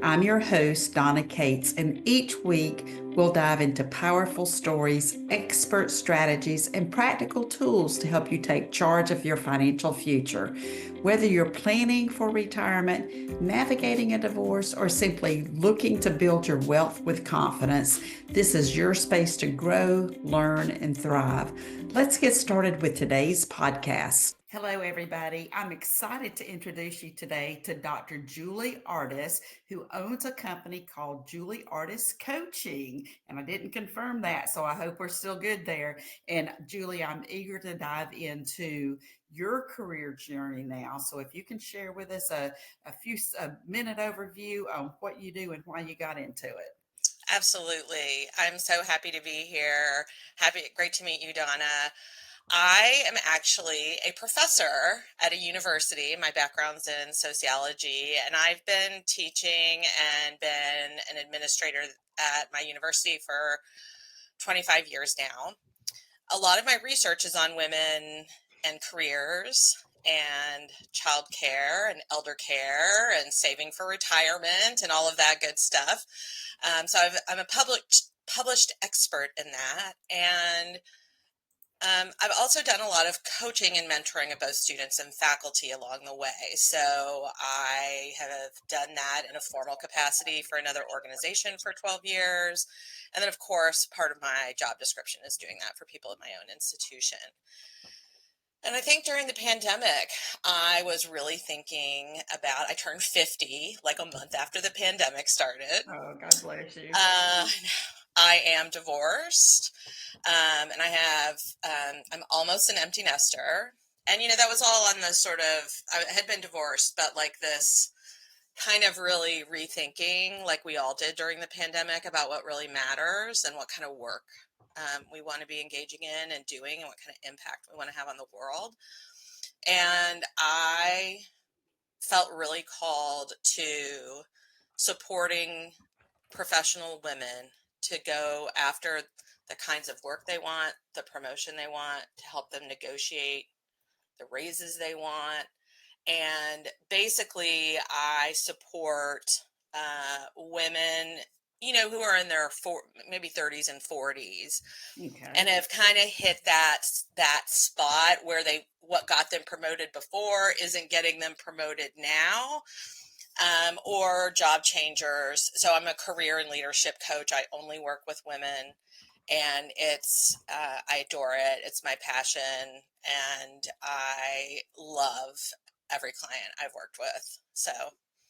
I'm your host, Donna Cates, and each week we'll dive into powerful stories, expert strategies, and practical tools to help you take charge of your financial future. Whether you're planning for retirement, navigating a divorce, or simply looking to build your wealth with confidence, this is your space to grow, learn, and thrive. Let's get started with today's podcast. Hello, everybody. I'm excited to introduce you today to Dr. Julie Artis, who owns a company called Julie Artis Coaching. And I didn't confirm that, so I hope we're still good there. And Julie, I'm eager to dive into your career journey now. So if you can share with us a minute overview on what you do and why you got into it. Absolutely. I'm so happy to be here. Great to meet you, Donna. I am actually a professor at a university. My background's in sociology, and I've been teaching and been an administrator at my university for 25 years now. A lot of my research is on women and careers and childcare and elder care and saving for retirement and all of that good stuff. I'm a published expert in that. And I've also done a lot of coaching and mentoring of both students and faculty along the way. So I have done that in a formal capacity for another organization for 12 years. And then, of course, part of my job description is doing that for people at my own institution. And I think during the pandemic, I was really thinking about, I turned 50 like a month after the pandemic started. Oh, God bless you. Uh, I am divorced, and I'm almost an empty nester. And, that was all on the I had been divorced, but like this kind of really rethinking, like we all did during the pandemic, about what really matters and what kind of work we want to be engaging in and doing and what kind of impact we want to have on the world. And I felt really called to supporting professional women to go after the kinds of work they want, the promotion they want, to help them negotiate the raises they want. And basically, I support women, who are in their maybe 30s and 40s, Okay. and have kind of hit that spot where what got them promoted before isn't getting them promoted now, or job changers. So I'm a career and leadership coach. I only work with women, and I adore it. It's my passion, and I love every client I've worked with. So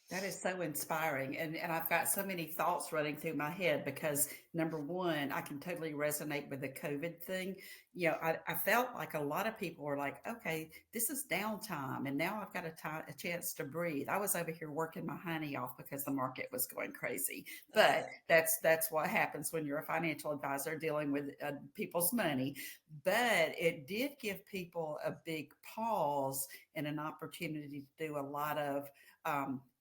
That is so inspiring. And I've got so many thoughts running through my head because number one, I can totally resonate with the COVID thing. I felt like a lot of people were like, okay, this is downtime. And now I've got a chance to breathe. I was over here working my honey off because the market was going crazy. But that's what happens when you're a financial advisor dealing with people's money. But it did give people a big pause and an opportunity to do a lot of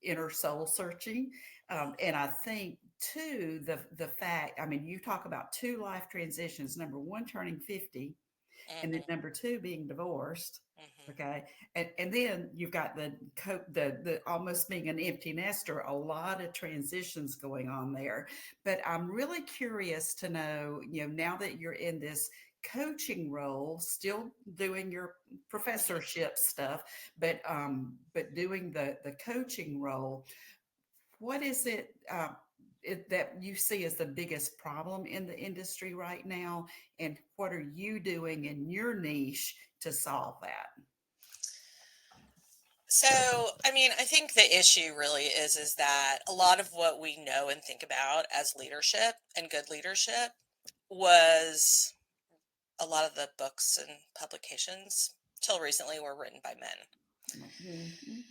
inner soul searching. And I think too, the fact, I mean, you talk about two life transitions, number one, turning 50, and then mhm, number two, being divorced. mhm. Okay. And then you've got the almost being an empty nester, a lot of transitions going on there. But I'm really curious to know, now that you're in this coaching role, still doing your professorship stuff, but doing the coaching role, what is it that you see as the biggest problem in the industry right now, and what are you doing in your niche to solve that? So, I mean, I think the issue really is that a lot of what we know and think about as leadership and good leadership was a lot of the books and publications till recently were written by men. Mhm.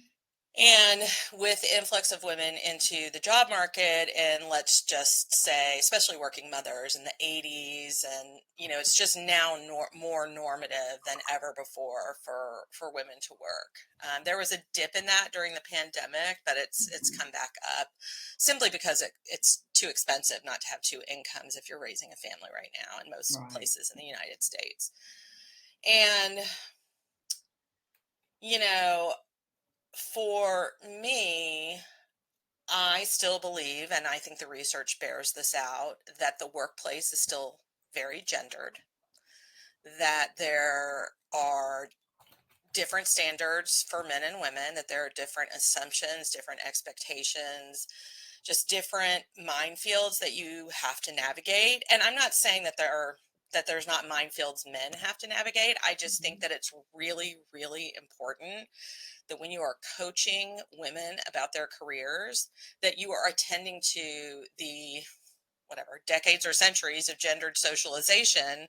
And with the influx of women into the job market, and let's just say, especially working mothers in the 80s, and it's just now more normative than ever before for women to work. There was a dip in that during the pandemic, but it's come back up simply because it's too expensive not to have two incomes if you're raising a family right now in most Right. places in the United States. And you know, for me, I still believe, and I think the research bears this out, that the workplace is still very gendered, that there are different standards for men and women, that there are different assumptions, different expectations, just different minefields that you have to navigate. And I'm not saying that there's not minefields men have to navigate. I just think that it's really, really important that when you are coaching women about their careers, that you are attending to the whatever decades or centuries of gendered socialization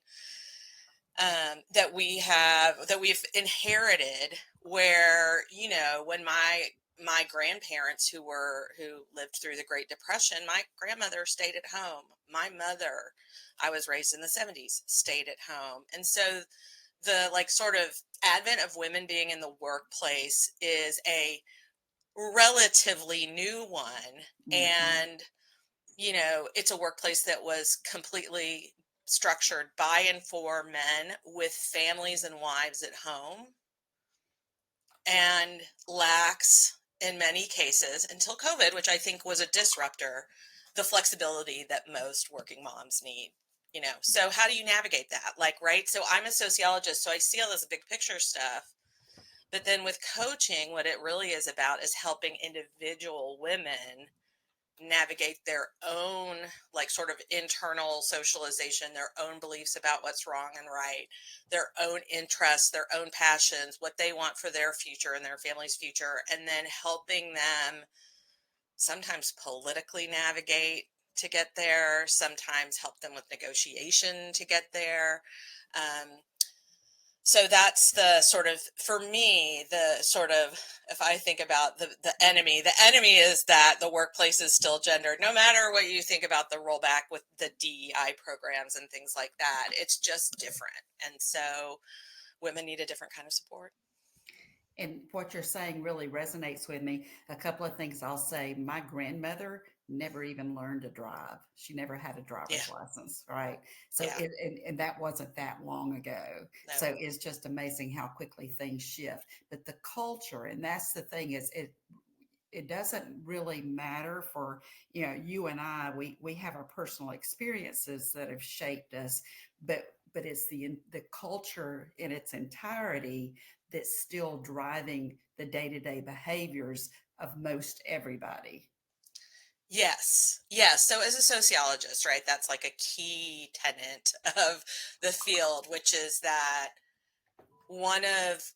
that we've inherited, where, when my grandparents who lived through the Great Depression, my grandmother stayed at home. My mother, I was raised in the 70s, stayed at home. And so the like sort of advent of women being in the workplace is a relatively new one. Mhm. And it's a workplace that was completely structured by and for men with families and wives at home, and lacks, in many cases, until COVID, which I think was a disruptor, the flexibility that most working moms need. So how do you navigate that? Like, right? So I'm a sociologist, so I see all this big picture stuff. But then with coaching, what it really is about is helping individual women navigate their own like sort of internal socialization, their own beliefs about what's wrong and right, their own interests, their own passions, what they want for their future and their family's future, and then helping them sometimes politically navigate to get there, sometimes help them with negotiation to get there. um, so that's the sort of, for me, the sort of, if I think about the enemy is that the workplace is still gendered, no matter what you think about the rollback with the DEI programs and things like that. It's just different. And so women need a different kind of support. And what you're saying really resonates with me. A couple of things I'll say. My grandmother never even learned to drive. She never had a Yeah. driver's license, right? So Yeah. and that wasn't that long ago. No. So it's just amazing how quickly things shift. But the culture, and that's the thing, is it doesn't really matter for, you and I, we have our personal experiences that have shaped us, but it's the culture in its entirety that's still driving the day-to-day behaviors of most everybody. Yes. Yes. So as a sociologist, right, that's like a key tenet of the field, which is that one of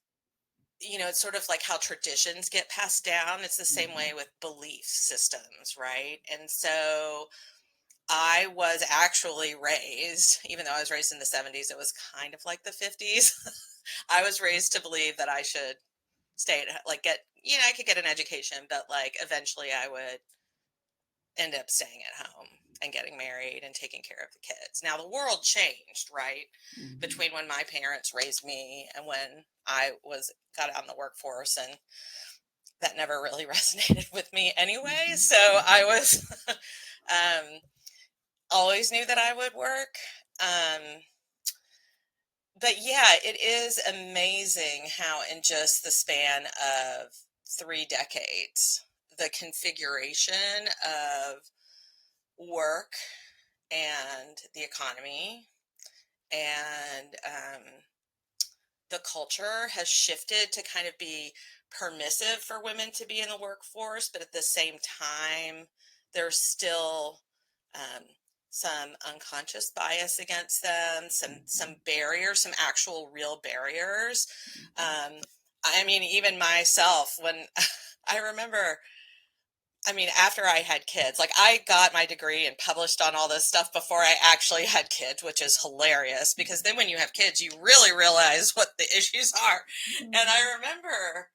it's sort of like how traditions get passed down. It's the same way Mhm. with belief systems, right? And so I was actually raised, even though I was raised in the 70s, it was kind of like the 50s. I was raised to believe that I should stay at, like, I could get an education, but like eventually I would end up staying at home and getting married and taking care of the kids. Now the world changed, right? Mhm. Between when my parents raised me and when I got out in the workforce, and that never really resonated with me anyway. Mhm. So I Mhm. was always knew that I would work. Um, but yeah, it is amazing how in just the span of 3 decades, the configuration of work and the economy and the culture has shifted to kind of be permissive for women to be in the workforce, but at the same time, there's still um, some unconscious bias against them, some Mhm. barriers, some actual real barriers. Mhm. Um, I mean, even myself, when I remember, after I had kids, like I got my degree and published on all this stuff before I actually had kids, which is hilarious because then when you have kids, you really realize what the issues are. And I Mhm. remember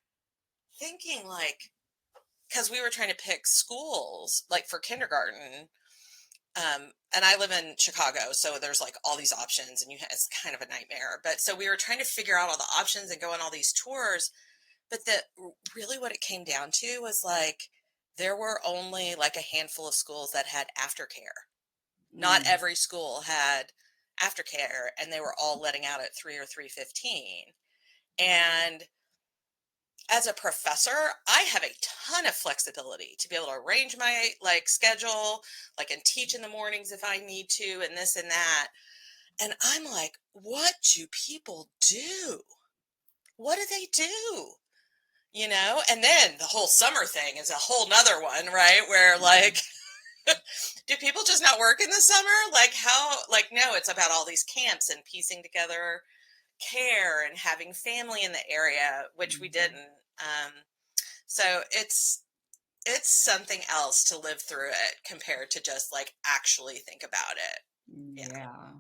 thinking, like, because we were trying to pick schools, like for kindergarten. And I live in Chicago, so there's like all these options, and it's kind of a nightmare. But so we were trying to figure out all the options and go on all these tours, but really what it came down to was like there were only like a handful of schools that had aftercare. Not Mm. every school had aftercare, and they were all letting out at 3 or 3:15. And as a professor, I have a ton of flexibility to be able to arrange my like schedule, like and teach in the mornings if I need to, and this and that. And I'm like, what do people do? What do they do? And then the whole summer thing is a whole nother one, right? Where like, do people just not work in the summer? Like how, like, no, it's about all these camps and piecing together care and having family in the area, which we Mhm. didn't. So it's something else to live through it compared to just like actually think about it. Yeah. Yeah.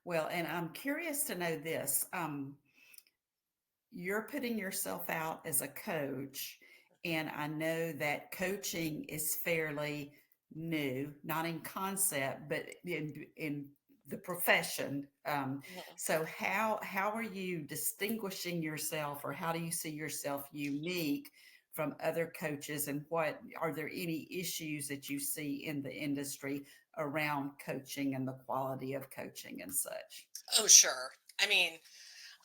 Well, and I'm curious to know this. You're putting yourself out as a coach, and I know that coaching is fairly new, not in concept, but in the profession. Mhm. So how are you distinguishing yourself, or how do you see yourself unique from other coaches? And what are there any issues that you see in the industry around coaching and the quality of coaching and such? Oh, sure. I mean,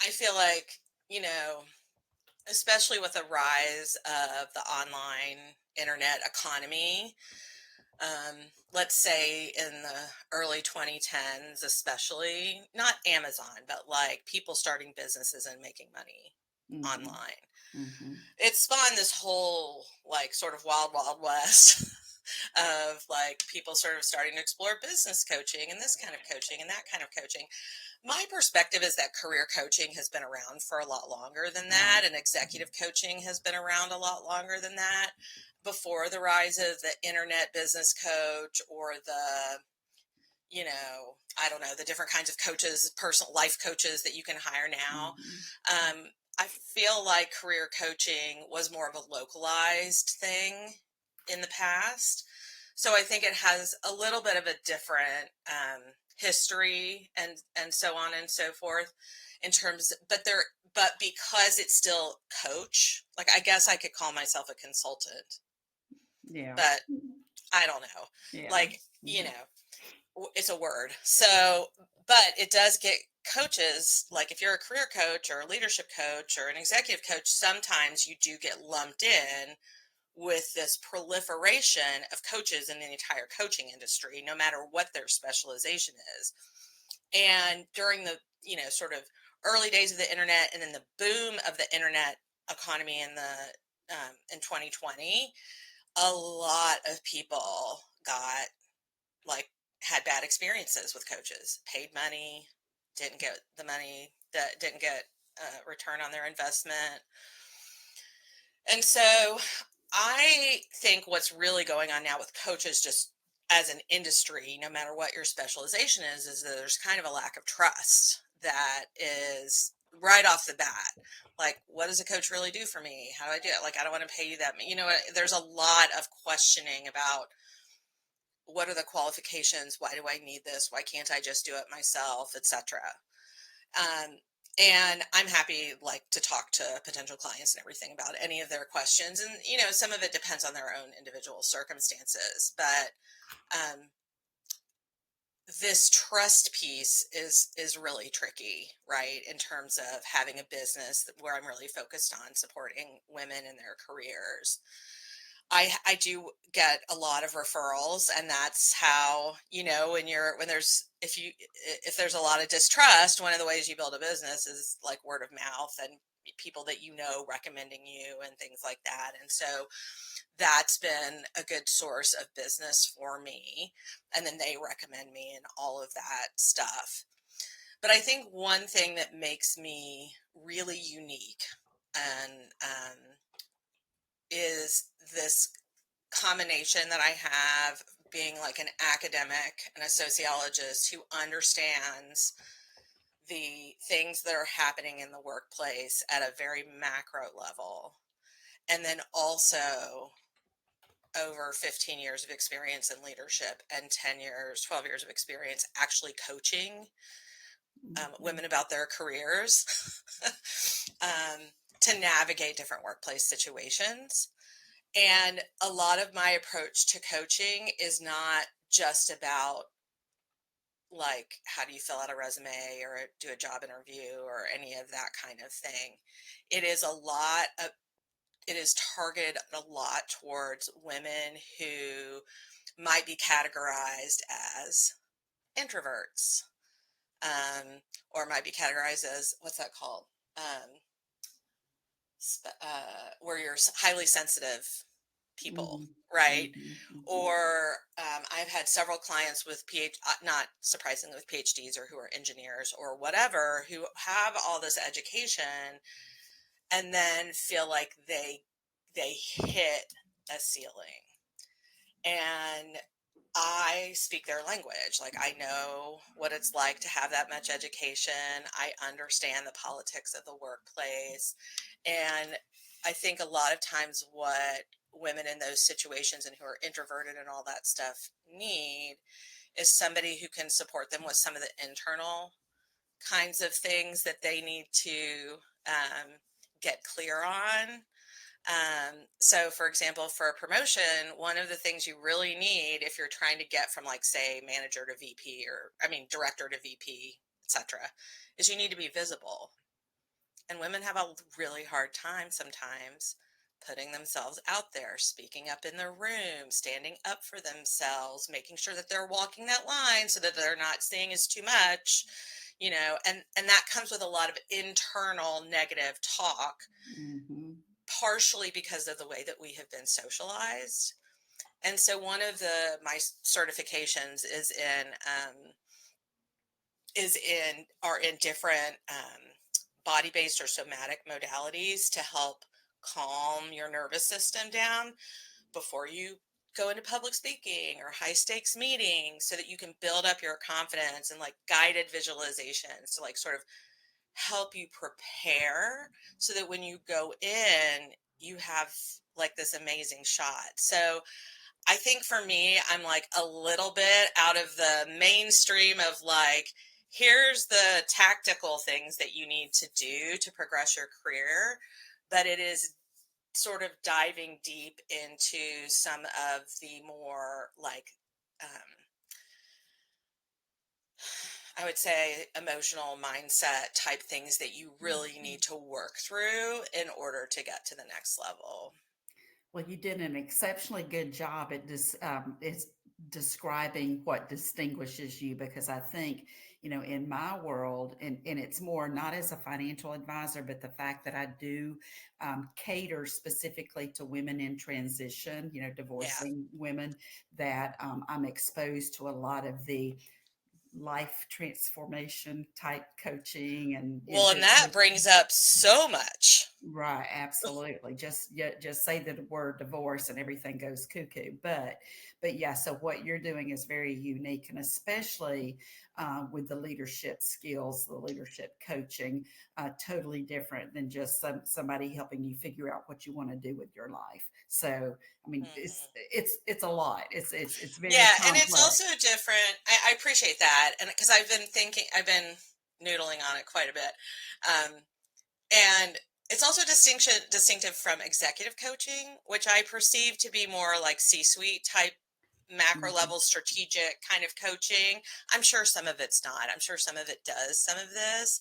I feel like, you know, especially with the rise of the online internet economy, um, let's say in the early 2010s, especially, not Amazon, but like people starting businesses and making money Hmm. online. Hmm. It spawned this whole like sort of wild, wild west of like people sort of starting to explore business coaching and this kind of coaching and that kind of coaching. My perspective is that career coaching has been around for a lot longer than Right. that, and executive coaching has been around a lot longer than that. Before the rise of the internet business coach or the, I don't know, the different kinds of coaches, personal life coaches that you can hire now. Mhm. I feel like career coaching was more of a localized thing in the past. So I think it has a little bit of a different history and so on and so forth in terms, but because it's still coach, like I guess I could call myself a consultant, Yeah. but I don't know. Yeah. Like, Mhm. it's a word. So, but it does get coaches, like if you're a career coach or a leadership coach or an executive coach, sometimes you do get lumped in with this proliferation of coaches in the entire coaching industry, no matter what their specialization is. And during the, sort of early days of the internet and then the boom of the internet economy in 2020, a lot of people got like had bad experiences with coaches, paid money, didn't get the money, that didn't get a return on their investment. And so I think what's really going on now with coaches, just as an industry, no matter what your specialization is that there's kind of a lack of trust that is right off the bat. Like, what does a coach really do for me? How do I do it? Like, I don't want to pay you that. There's a lot of questioning about what are the qualifications? Why do I need this? Why can't I just do it myself, etc. Um, and I'm happy like to talk to potential clients and everything about any of their questions. And some of it depends on their own individual circumstances. But um, this trust piece is really tricky, right? In terms of having a business where I'm really focused on supporting women in their careers. I do get a lot of referrals, and that's how, when there's if there's a lot of distrust, one of the ways you build a business is like word of mouth and people that recommending you and things like that. And so that's been a good source of business for me. And then they recommend me and all of that stuff. But I think one thing that makes me really unique and is this combination that I have being like an academic and a sociologist who understands the things that are happening in the workplace at a very macro level. And then also over 15 years of experience in leadership and 10 years, 12 years of experience actually coaching Mhm. women about their careers um, to navigate different workplace situations. And a lot of my approach to coaching is not just about like how do you fill out a resume or do a job interview or any of that kind of thing. It is a lot of it is targeted a lot towards women who might be categorized as introverts, um, or might be categorized as, what's that called? Um, where you're highly sensitive people, Mhm. right? Mhm. Mhm. Or I've had several clients with not surprisingly with PhDs or who are engineers or whatever, who have all this education and then feel like they hit a ceiling. And I speak their language. Like, I know what it's like to have that much education. I understand the politics of the workplace. And I think a lot of times what women in those situations and who are introverted and all that stuff need is somebody who can support them with some of the internal kinds of things that they need to um, get clear on. So for example, for a promotion, one of the things you really need if you're trying to get from, like, say, manager to VP, or I mean director to VP, etc., is you need to be visible. And women have a really hard time sometimes putting themselves out there, speaking up in their room, standing up for themselves, making sure that they're walking that line so that they're not seeing as too much, and that comes with a lot of internal negative talk, Mhm. partially because of the way that we have been socialized. And so one of my certifications are in different body-based or somatic modalities to help calm your nervous system down before you go into public speaking or high stakes meetings, so that you can build up your confidence, and like guided visualizations to like sort of help you prepare so that when you go in, you have like this amazing shot. So I think for me, I'm like a little bit out of the mainstream of like, here's the tactical things that you need to do to progress your career. But it is sort of diving deep into some of the more like, um, I would say, emotional mindset type things that you really Mhm. need to work through in order to get to the next level. Well, you did an exceptionally good job at it's describing what distinguishes you, because I think, in my world, and it's more not as a financial advisor, but the fact that I do cater specifically to women in transition, Yeah. divorcing women, that I'm exposed to a lot of the life transformation type coaching, and Well, and that brings up so much. right, absolutely. Just, yeah, just say the word divorce and everything goes cuckoo. But yeah. So what you're doing is very unique, and especially with the leadership skills, the leadership coaching, totally different than just somebody helping you figure out what you want to do with your life. So I mean, it's Mhm. it's it's a lot. It's very Yeah, and it's complex. also different. I appreciate that, and because I've been noodling on it quite a bit, um, and it's also distinctive from executive coaching, which I perceive to be more like C-suite type, macro Mhm. level strategic kind of coaching. I'm sure some of it's not. I'm sure some of it does some of this,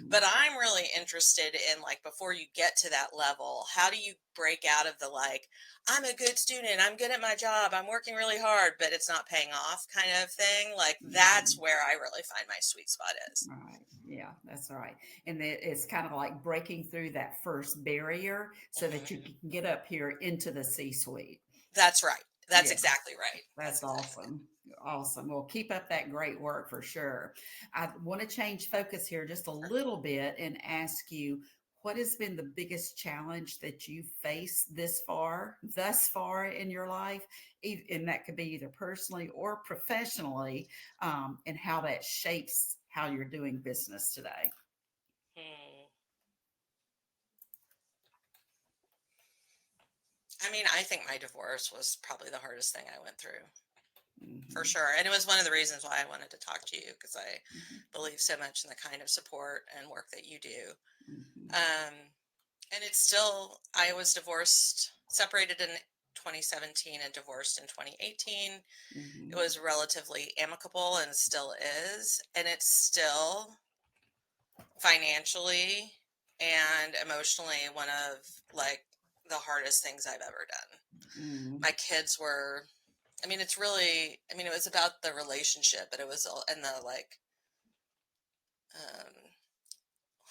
but Mhm. I'm really interested in, like, before you get to that level, how do you break out of the like, I'm a good student, I'm good at my job, I'm working really hard, but it's not paying off kind of thing. Like, that's Mhm. where I really find my sweet spot is. Right. Yeah, that's right. And it's kind of like breaking through that first barrier so that you Hmm. can get up here into the C suite. That's right. That's Yeah, exactly right. That's that's exactly right. awesome. Awesome. Well, keep up that great work for sure. I want to change focus here just a Sure. little bit and ask you, what has been the biggest challenge that you face thus far in your life? And that could be either personally or professionally, and how that shapes how you're doing business today. Hmm. I mean, I think my divorce was probably the hardest thing I went through, for Mhm. sure. And it was one of the reasons why I wanted to talk to you, because I Mhm. believe so much in the kind of support and work that you do. Mhm. Um, and it's still, I was separated in 2017 and divorced in 2018. It Mhm. was relatively amicable and still is. And it's still financially and emotionally one of, like, the hardest things I've ever done. Mm. My kids were, I mean, it's really, I mean, it was about the relationship, but it was in the um,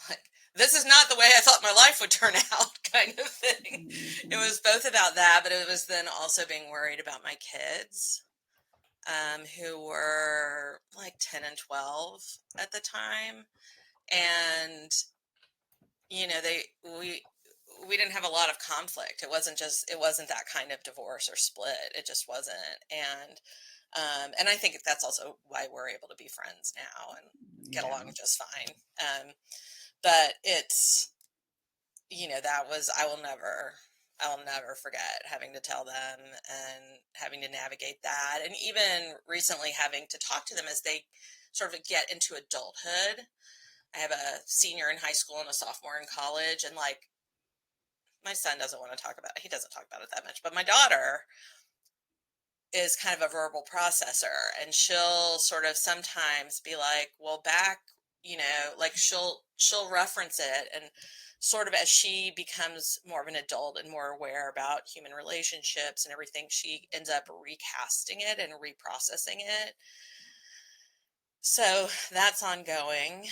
like, this is not the way I thought my life would turn out kind of thing. It Mhm. was both about that, but it was then also being worried about my kids, who were like 10 and 12 at the time. And, you know, we didn't have a lot of conflict. It wasn't that kind of divorce or split. It just wasn't. And I think that's also why we're able to be friends now and get Yeah. along just fine. But it's, that was, I will never forget having to tell them and having to navigate that. And even recently having to talk to them as they sort of get into adulthood. I have a senior in high school and a sophomore in college. And like, my son doesn't want to talk about it. He doesn't talk about it that much. But my daughter is kind of a verbal processor, and she'll sort of sometimes be like, well, back, like she'll reference it, and sort of as she becomes more of an adult and more aware about human relationships and everything, she ends up recasting it and reprocessing it. So that's ongoing.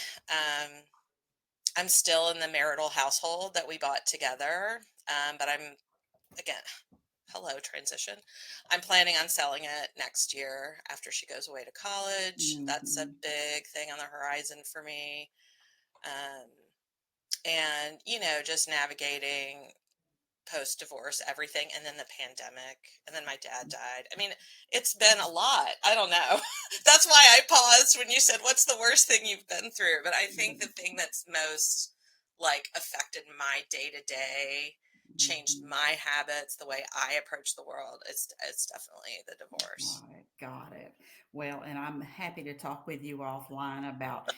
I'm still in the marital household that we bought together, but I'm, again, hello, transition. I'm planning on selling it next year after she goes away to college. That's a Mhm. big thing on the horizon for me. Um, and, just navigating post divorce everything, and then the pandemic, and then my dad died. I mean, it's been a lot. I don't know. That's why I paused when you said, what's the worst thing you've been through? But I think the thing that's most like affected my day to day, changed Mhm. my habits, the way I approach the world, it's definitely the divorce. Got it. Got it. Well, and I'm happy to talk with you offline about,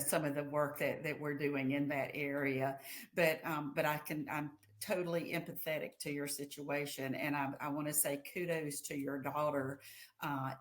some of the work that we're doing in that area. But I'm totally empathetic to your situation. And I want to say kudos to your daughter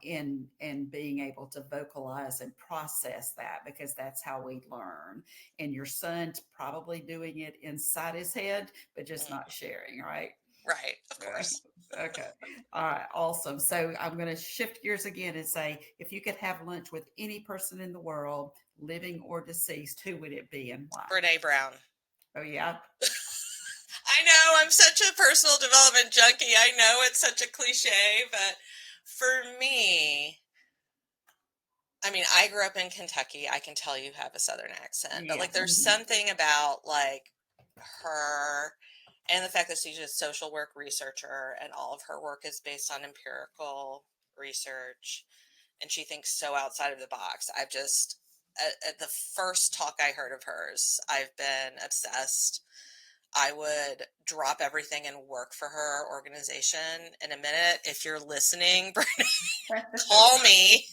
in being able to vocalize and process that, because that's how we learn. And your son's probably doing it inside his head, but just Mm, not sharing, right? right, of Yeah. course. Okay. All right. Awesome. So I'm going to shift gears again and say, if you could have lunch with any person in the world, living or deceased, who would it be and why? Brene Brown. Oh, yeah. I know I'm such a personal development junkie. I know it's such a cliche, but for me, I mean, I grew up in Kentucky. I can tell you have a Southern accent, but Yeah. like there's something about like her and the fact that she's a social work researcher and all of her work is based on empirical research, and she thinks so outside of the box. At the first talk I heard of hers, I've been obsessed. I would drop everything and work for her organization in a minute. If you're listening, call me.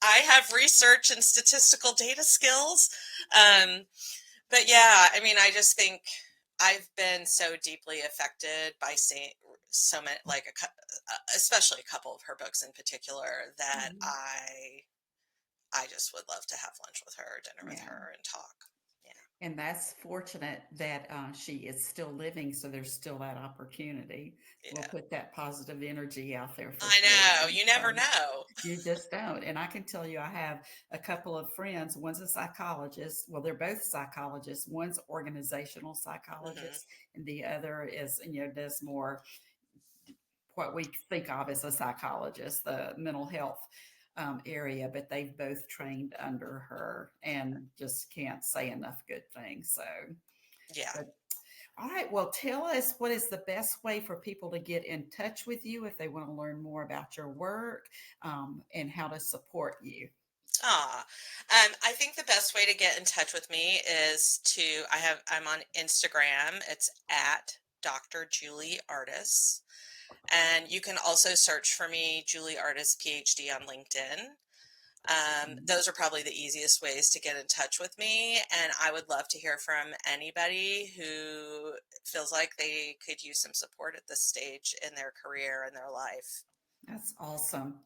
I have research and statistical data skills. Um, but yeah, I mean, I just think I've been so deeply affected by seeing so many, like especially a couple of her books in particular, that I just would love to have lunch with her, dinner with Yeah. her, and talk. Yeah, And that's fortunate that she is still living. So there's still that opportunity. We'll yeah. put that positive energy out there for I sure. know. You never know. You just don't. And I can tell you, I have a couple of friends. One's a psychologist. Well, they're both psychologists. One's organizational Hmm. psychologist, and the other is, does more what we think of as a psychologist, the mental health area. But they've both trained under her and just can't say enough good things. So, Yeah. but all right. Well, tell us, what is the best way for people to get in touch with you if they want to learn more about your work, and how to support you? I think the best way to get in touch with me is I'm on Instagram. It's at Dr. Julie Artis. And you can also search for me, Julie Artis, PhD, on LinkedIn. Those are probably the easiest ways to get in touch with me. And I would love to hear from anybody who feels like they could use some support at this stage in their career and their life. That's awesome.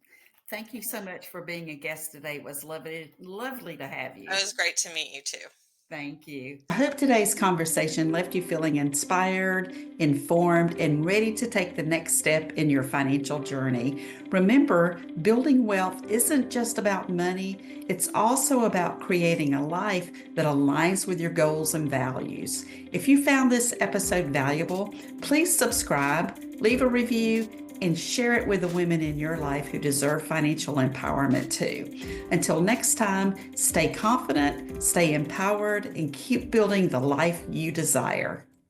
Thank you so Yeah. much for being a guest today. It was lovely to have It you. was great to meet you too. Thank you. I hope today's conversation left you feeling inspired, informed, and ready to take the next step in your financial journey. Remember, building wealth isn't just about money, it's also about creating a life that aligns with your goals and values. If you found this episode valuable, please subscribe, leave a review, and share it with the women in your life who deserve financial empowerment too. Until next time, stay confident, stay empowered, and keep building the life you desire.